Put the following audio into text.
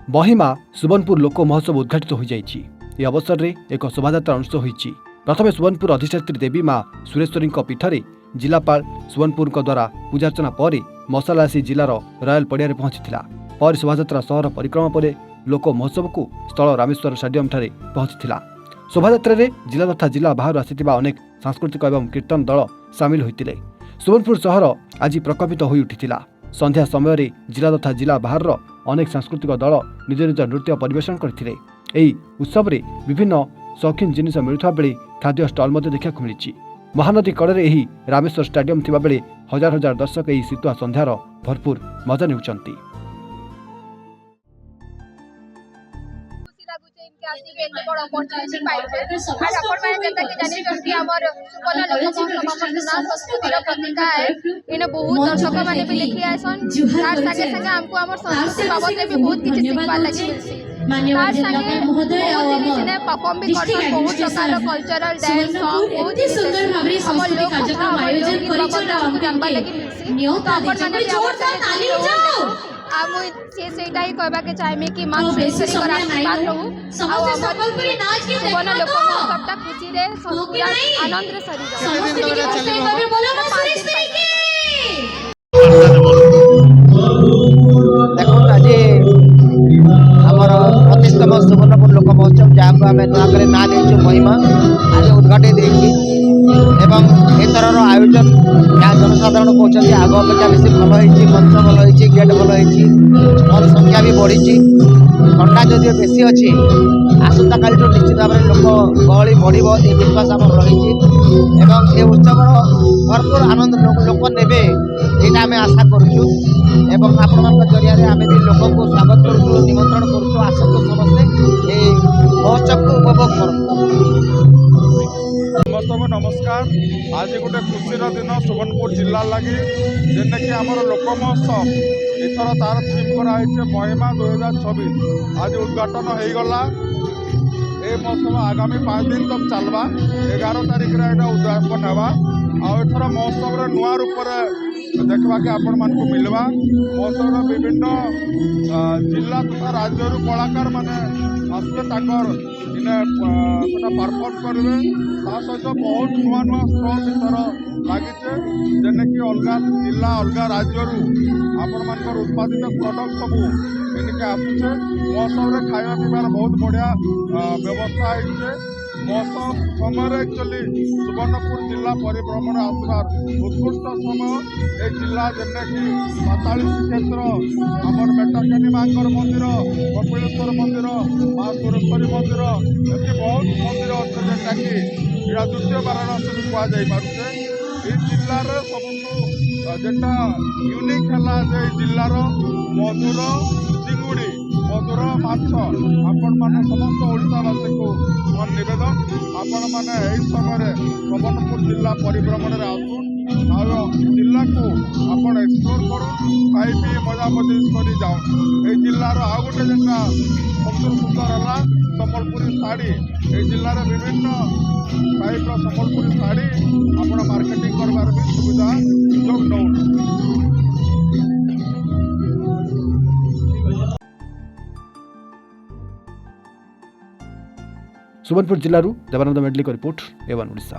महिमा सुवर्णपुर लोक महोत्सव उद्घाटित हो जाइछि। ए अवसर में एक शोभायात्रा अनुष्ठित होइछि। प्रथमे सुवर्णपुर अधिष्ठात्री देवी मां सुरेश्वरी पीठरे जिलापाल सुवर्णपुर द्वारा पूजार्चना पर मशाला आसी जिलार रॉयल पड़िया पहुंचीला। पर शोभायात्रा शहर परिक्रमा पर लोक महोत्सव को स्थल रामेश्वर स्टेडियम ठारे पहुंचीला। शोभायात्रा रे जिला तथा जिला बाहर आसिथिबा अनेक सांस्कृतिक एवं कीर्तन दल सामिल होइतिले। सुवर्णपुर शहर आज प्रकपित होई उठिथिला। संध्या समय जिला तथा जिला बाहर अनेक सांस्कृतिक दल निज निज नृत्य परिवेशन करथिले। एही उत्सव रे विभिन्न शौकीन जिनिस मिलुवा बेले खाद्य स्टल मध्य देखा मिली। महानदी कड़े एही रामेश्वर स्टेडियम थिबा बेले हजार हजार दर्शक एही शीतुआ संध्यार भरपूर मजा नेउचंती। बहुत दर्शक मैंने भी लिखी आसन तार संगे संगे हमको हमर संस्कृति बाबत में भी बहुत किछ सिखबार लागि मिलसी। तार संगे जिने परफॉर्म भी करछन बहुत प्रकार कल्चरल डांस सॉन्ग बहुत सुंदर भाबरे सांस्कृतिक कार्यक्रम आयोजन परिचय जानबार लागि मिलसी। अपन माने जोरदार ताली बजाओ। आ मु सेटा ही कहबा के चाहेमे कि मां सुरेश्वरी कर आशीर्वाद रहू। समस्त सफल करी नाच के देखो ना लोग सबटा खुशी रे आनंद रे सरी जाओ। समस्त के हस्ते बाबे बोलो मां सुरेश्वरी की। देखो आज हमर 35तम सुवर्णपुर लोक महोत्सव जहाँ आम नुआकर ना दे महिमा आज उद्घाटित एवं एथर आयोजन जहाँ जनसाधारण कहते आग अपेक्षा बेसी भल हो मंच भल हो गेट भल हो संख्या भी बढ़ी ठंडा जदिव बेसी अच्छी आसंता काल निश्चित भाव में लोक गहली बढ़ ये विश्वास आम रही ये उत्सव भरपूर आनंद लोक ने यहाँ आम आशा करुचु एवं आपण जरिया आम भी लोक को स्वागत करुचु निमंत्रण करुचु आसतु समस्ते ये महोत्सव को उपभोग कर। समस्त नमस्कार। आज गोटे खुशी दिन सुवर्णपुर जिला लगी जेने कि आमर लोक महोत्सव एथर तार थीम कराई महिमा 2026 आज उद्घाटन हो गला। ये महोत्सव आगामी 5 दिन तक चलवा 11 तारिख उद्यापन होगा। आथर महोत्सव नुआ रूप देखा कि आपण मान मिलवा। महोत्सव विभिन्न जिला तथा राज्य कलाकार माने आसवे इने परफॉर्म करेंगे। सहित बहुत नुआ नुआ स्टल इथर लगी जेने कि अलग जिला अलग राज्य आपण मान उत्पादित प्रोडक्ट सब इनके आसुचे। महोत्सव खावा पीबार बहुत बढ़िया व्यवस्था है। महोत्सव समय एक्चुअली सुवर्णपुर जिला परिभ्रमण आसबार उत्कृष्ट समय ये जिला जेने कि पाताली श्रीक्षेत्र आमर मेटाकानी मांकर मंदिर कपिलेश्वर मंदिर मां सुरेश्वरी मंदिर एमती बहुत मंदिर अच्छे जेनटा कि यहाँ द्वितीय वाराणसी भी कहुचे। ये जिलार सब जेटा यूनिक है जिलार मधुर चिंगुड़ी मधुर माछ आपण मैंने समस्त ओडावासी को मन नवेदन आपण मैंने समय सुवर्णपुर जिला परिभ्रमण आसुन जिला को आपण एक्सप्लोर करूँ खाई पी मजा मजिश कर जाऊँ। ये जिलार आ गए जेटा सबसे सुंदर है सम्बलपुरी शाढ़ी। ये जिलार विभिन्न टाइप सम्बलपुरी शाढ़ी आपण मार्केटिंग करबार भी सुविधा सुजोग नौ। सुवर्णपुर जिलूर देवानंद मेडली रिपोर्ट एवन ओडिशा।